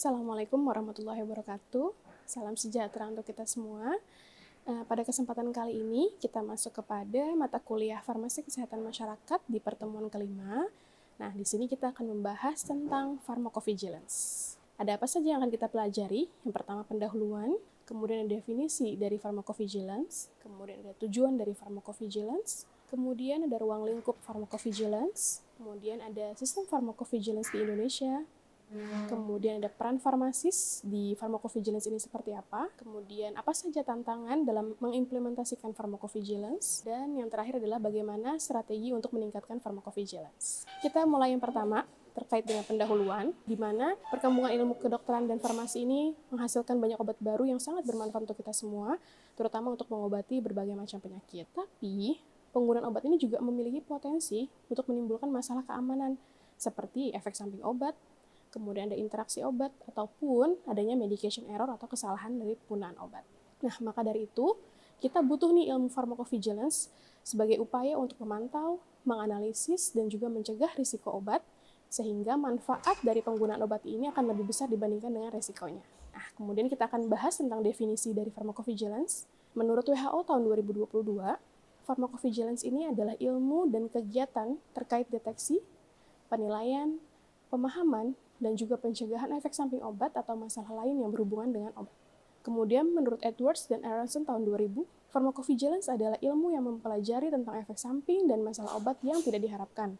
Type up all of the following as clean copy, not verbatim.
Assalamualaikum warahmatullahi wabarakatuh. Salam sejahtera untuk kita semua. Pada kesempatan kali ini, kita masuk kepada mata kuliah Farmasi Kesehatan Masyarakat di pertemuan kelima. Nah, di sini kita akan membahas tentang pharmacovigilance. Ada apa saja yang akan kita pelajari? Yang pertama, pendahuluan, kemudian ada definisi dari pharmacovigilance, kemudian ada tujuan dari pharmacovigilance, kemudian ada ruang lingkup pharmacovigilance, kemudian ada sistem pharmacovigilance di Indonesia, kemudian ada peran farmasis di pharmacovigilance ini seperti apa, kemudian apa saja tantangan dalam mengimplementasikan pharmacovigilance, dan yang terakhir adalah bagaimana strategi untuk meningkatkan pharmacovigilance. Kita mulai yang pertama, terkait dengan pendahuluan, di mana perkembangan ilmu kedokteran dan farmasi ini menghasilkan banyak obat baru yang sangat bermanfaat untuk kita semua, terutama untuk mengobati berbagai macam penyakit. Tapi, penggunaan obat ini juga memiliki potensi untuk menimbulkan masalah keamanan, seperti efek samping obat, kemudian ada interaksi obat, ataupun adanya medication error atau kesalahan dari penggunaan obat. Nah, maka dari itu, kita butuh nih ilmu pharmacovigilance sebagai upaya untuk memantau, menganalisis, dan juga mencegah risiko obat, sehingga manfaat dari penggunaan obat ini akan lebih besar dibandingkan dengan risikonya. Nah, kemudian kita akan bahas tentang definisi dari pharmacovigilance. Menurut WHO tahun 2022, pharmacovigilance ini adalah ilmu dan kegiatan terkait deteksi, penilaian, pemahaman, dan juga pencegahan efek samping obat atau masalah lain yang berhubungan dengan obat. Kemudian, menurut Edwards dan Aronson tahun 2000, pharmacovigilance adalah ilmu yang mempelajari tentang efek samping dan masalah obat yang tidak diharapkan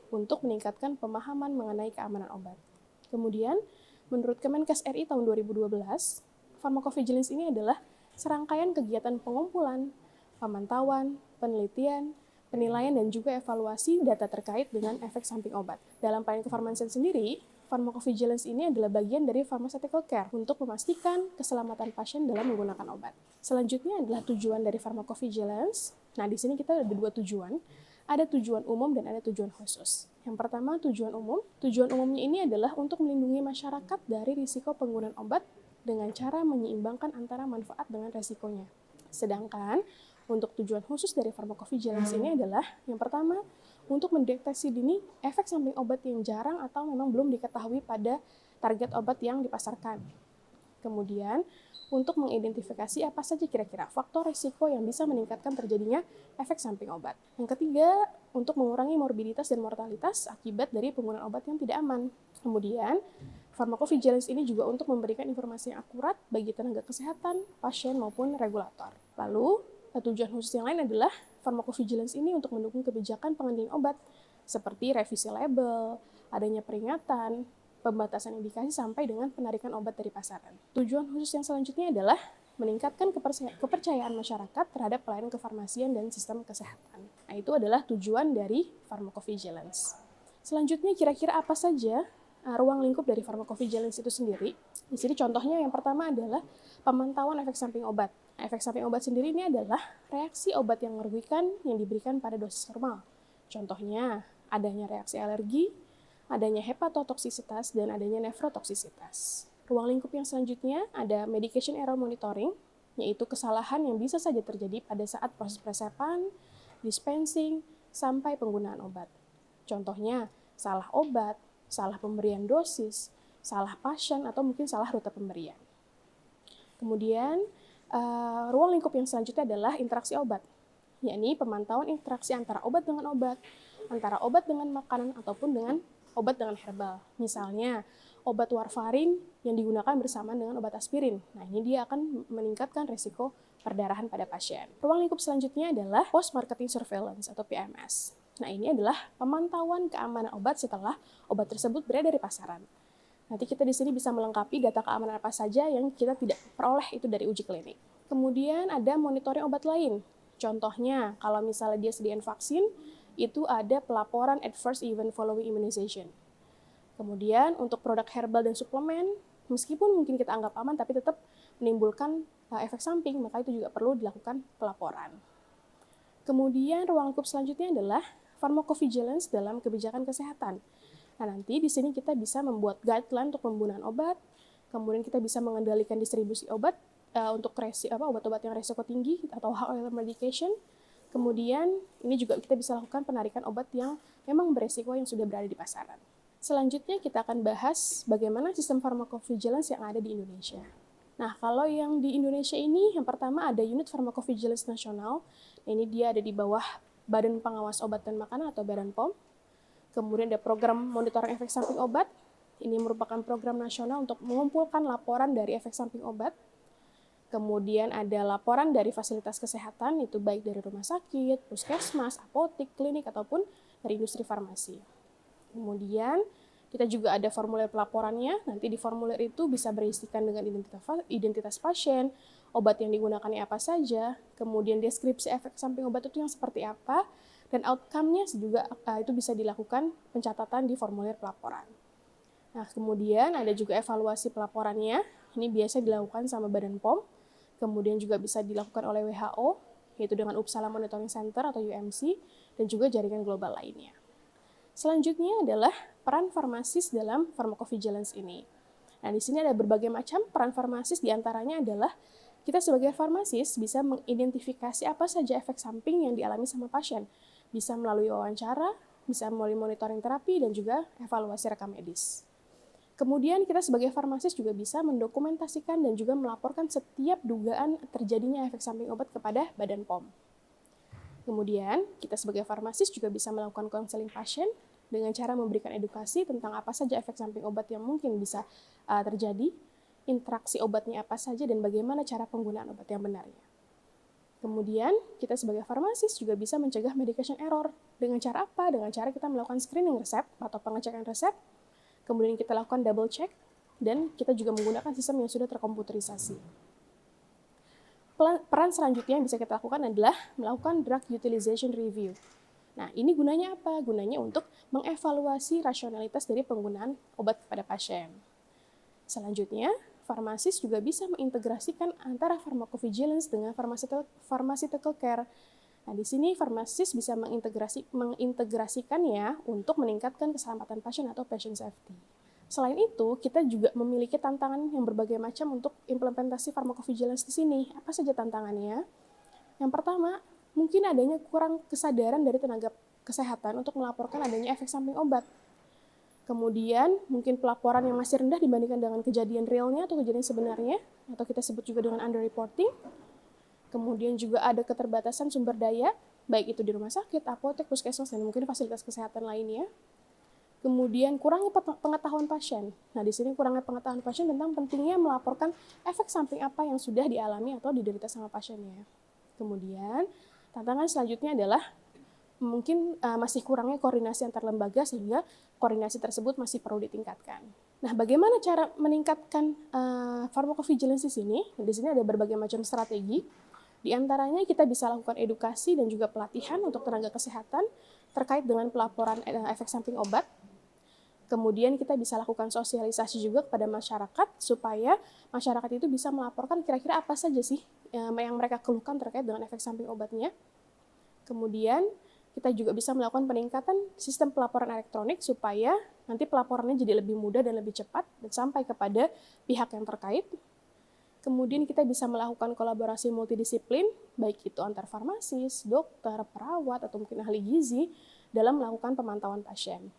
untuk meningkatkan pemahaman mengenai keamanan obat. Kemudian, menurut Kemenkes RI tahun 2012, pharmacovigilance ini adalah serangkaian kegiatan pengumpulan, pemantauan, penelitian, penilaian, dan juga evaluasi data terkait dengan efek samping obat. Dalam pelayanan kefarmasian sendiri, pharmacovigilance ini adalah bagian dari pharmaceutical care untuk memastikan keselamatan pasien dalam menggunakan obat. Selanjutnya adalah tujuan dari pharmacovigilance. Nah, di sini kita ada dua tujuan. Ada tujuan umum dan ada tujuan khusus. Yang pertama, tujuan umum. Tujuan umumnya ini adalah untuk melindungi masyarakat dari risiko penggunaan obat dengan cara menyeimbangkan antara manfaat dengan resikonya. Sedangkan, untuk tujuan khusus dari pharmacovigilance ini adalah, yang pertama, untuk mendeteksi dini efek samping obat yang jarang atau memang belum diketahui pada target obat yang dipasarkan. Kemudian, untuk mengidentifikasi apa saja kira-kira faktor risiko yang bisa meningkatkan terjadinya efek samping obat. Yang ketiga, untuk mengurangi morbiditas dan mortalitas akibat dari penggunaan obat yang tidak aman. Kemudian, pharmacovigilance ini juga untuk memberikan informasi yang akurat bagi tenaga kesehatan, pasien, maupun regulator. Lalu, tujuan khusus yang lain adalah pharmacovigilance ini untuk mendukung kebijakan pengendalian obat, seperti revisi label, adanya peringatan, pembatasan indikasi, sampai dengan penarikan obat dari pasaran. Tujuan khusus yang selanjutnya adalah meningkatkan kepercayaan masyarakat terhadap pelayanan kefarmasian dan sistem kesehatan. Nah, itu adalah tujuan dari pharmacovigilance. Selanjutnya, kira-kira apa saja ruang lingkup dari pharmacovigilance itu sendiri? Di sini contohnya yang pertama adalah pemantauan efek samping obat. Efek samping obat sendiri ini adalah reaksi obat yang merugikan yang diberikan pada dosis normal. Contohnya, adanya reaksi alergi, adanya hepatotoksisitas, dan adanya nefrotoksisitas. Ruang lingkup yang selanjutnya ada medication error monitoring, yaitu kesalahan yang bisa saja terjadi pada saat proses peresepan, dispensing, sampai penggunaan obat. Contohnya, salah obat, salah pemberian dosis, salah pasien, atau mungkin salah rute pemberian. Kemudian, ruang lingkup yang selanjutnya adalah interaksi obat, yakni pemantauan interaksi antara obat dengan obat, antara obat dengan makanan, ataupun dengan obat dengan herbal. Misalnya, obat warfarin yang digunakan bersamaan dengan obat aspirin. Nah, ini dia akan meningkatkan risiko perdarahan pada pasien. Ruang lingkup selanjutnya adalah post-marketing surveillance atau PMS. Nah, ini adalah pemantauan keamanan obat setelah obat tersebut beredar di pasaran. Nanti kita di sini bisa melengkapi data keamanan apa saja yang kita tidak peroleh itu dari uji klinik. Kemudian ada monitoring obat lain. Contohnya, kalau misalnya dia sediain vaksin, itu ada pelaporan adverse event following immunization. Kemudian untuk produk herbal dan suplemen, meskipun mungkin kita anggap aman, tapi tetap menimbulkan efek samping, maka itu juga perlu dilakukan pelaporan. Kemudian ruang lingkup selanjutnya adalah pharmacovigilance dalam kebijakan kesehatan. Nah, nanti di sini kita bisa membuat guideline untuk penggunaan obat, kemudian kita bisa mengendalikan distribusi obat untuk obat-obat yang resiko tinggi atau high oil medication. Kemudian ini juga kita bisa lakukan penarikan obat yang memang beresiko yang sudah berada di pasaran. Selanjutnya kita akan bahas bagaimana sistem pharmacovigilance yang ada di Indonesia. Nah, kalau yang di Indonesia ini, yang pertama ada Unit Pharmacovigilance Nasional. Ini dia ada di bawah Badan Pengawas Obat dan Makanan atau Badan POM. Kemudian ada program monitoring efek samping obat. Ini merupakan program nasional untuk mengumpulkan laporan dari efek samping obat. Kemudian ada laporan dari fasilitas kesehatan, itu baik dari rumah sakit, puskesmas, apotik, klinik, ataupun dari industri farmasi. Kemudian kita juga ada formulir pelaporannya. Nanti di formulir itu bisa berisikan dengan identitas pasien, obat yang digunakannya apa saja, kemudian deskripsi efek samping obat itu yang seperti apa, dan outcome-nya juga itu bisa dilakukan pencatatan di formulir pelaporan. Nah, kemudian ada juga evaluasi pelaporannya. Ini biasa dilakukan sama Badan POM, kemudian juga bisa dilakukan oleh WHO, yaitu dengan Uppsala Monitoring Center atau UMC, dan juga jaringan global lainnya. Selanjutnya adalah peran farmasis dalam pharmacovigilance ini. Nah, di sini ada berbagai macam peran farmasis, diantaranya adalah kita sebagai farmasis bisa mengidentifikasi apa saja efek samping yang dialami sama pasien. Bisa melalui wawancara, bisa melalui monitoring terapi, dan juga evaluasi rekam medis. Kemudian kita sebagai farmasis juga bisa mendokumentasikan dan juga melaporkan setiap dugaan terjadinya efek samping obat kepada Badan POM. Kemudian, kita sebagai farmasis juga bisa melakukan konseling pasien dengan cara memberikan edukasi tentang apa saja efek samping obat yang mungkin bisa terjadi, interaksi obatnya apa saja, dan bagaimana cara penggunaan obat yang benarnya. Kemudian, kita sebagai farmasis juga bisa mencegah medication error. Dengan cara apa? Dengan cara kita melakukan screening resep atau pengecekan resep, kemudian kita lakukan double check, dan kita juga menggunakan sistem yang sudah terkomputerisasi. Peran selanjutnya yang bisa kita lakukan adalah melakukan drug utilization review. Nah, ini gunanya apa? Gunanya untuk mengevaluasi rasionalitas dari penggunaan obat kepada pasien. Selanjutnya, farmasis juga bisa mengintegrasikan antara pharmacovigilance dengan pharmaceutical care. Nah, di sini farmasis bisa mengintegrasikannya untuk meningkatkan keselamatan pasien atau patient safety. Selain itu, kita juga memiliki tantangan yang berbagai macam untuk implementasi pharmacovigilance di sini. Apa saja tantangannya? Yang pertama, mungkin adanya kurang kesadaran dari tenaga kesehatan untuk melaporkan adanya efek samping obat. Kemudian, mungkin pelaporan yang masih rendah dibandingkan dengan kejadian realnya atau kejadian sebenarnya, atau kita sebut juga dengan underreporting. Kemudian juga ada keterbatasan sumber daya, baik itu di rumah sakit, apotek, puskesmas, dan mungkin fasilitas kesehatan lainnya. Kemudian kurangnya pengetahuan pasien. Nah, di sini kurangnya pengetahuan pasien tentang pentingnya melaporkan efek samping apa yang sudah dialami atau diderita sama pasiennya. Kemudian, tantangan selanjutnya adalah mungkin masih kurangnya koordinasi antar lembaga sehingga koordinasi tersebut masih perlu ditingkatkan. Nah, bagaimana cara meningkatkan pharmacovigilance di sini? Di sini ada berbagai macam strategi. Di antaranya kita bisa lakukan edukasi dan juga pelatihan untuk tenaga kesehatan terkait dengan pelaporan efek samping obat. Kemudian kita bisa lakukan sosialisasi juga kepada masyarakat supaya masyarakat itu bisa melaporkan kira-kira apa saja sih yang mereka keluhkan terkait dengan efek samping obatnya. Kemudian kita juga bisa melakukan peningkatan sistem pelaporan elektronik supaya nanti pelaporannya jadi lebih mudah dan lebih cepat dan sampai kepada pihak yang terkait. Kemudian kita bisa melakukan kolaborasi multidisiplin, baik itu antar farmasis, dokter, perawat, atau mungkin ahli gizi dalam melakukan pemantauan pasien.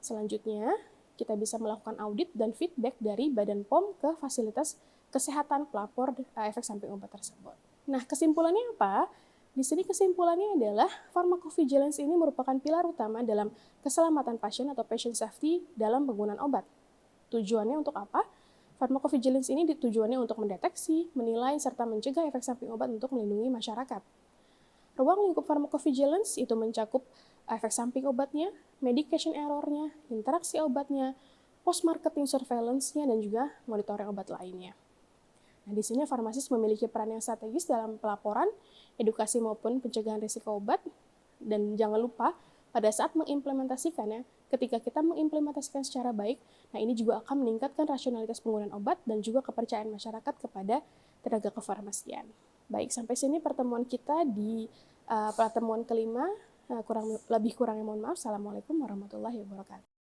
Selanjutnya, kita bisa melakukan audit dan feedback dari Badan POM ke fasilitas kesehatan pelapor efek samping obat tersebut. Nah, kesimpulannya apa? Di sini kesimpulannya adalah pharmacovigilance ini merupakan pilar utama dalam keselamatan pasien atau patient safety dalam penggunaan obat. Tujuannya untuk apa? Pharmacovigilance ini tujuannya untuk mendeteksi, menilai, serta mencegah efek samping obat untuk melindungi masyarakat. Ruang lingkup pharmacovigilance itu mencakup efek samping obatnya, medication error-nya, interaksi obatnya, post-marketing surveillance-nya, dan juga monitoring obat lainnya. Nah, di sini farmasis memiliki peran yang strategis dalam pelaporan, edukasi maupun pencegahan risiko obat, dan jangan lupa pada saat mengimplementasikannya, ketika kita mengimplementasikan secara baik, nah ini juga akan meningkatkan rasionalitas penggunaan obat dan juga kepercayaan masyarakat kepada tenaga kefarmasian. Baik, sampai sini pertemuan kita di pertemuan kelima. Kurangnya mohon maaf. Assalamualaikum warahmatullahi wabarakatuh.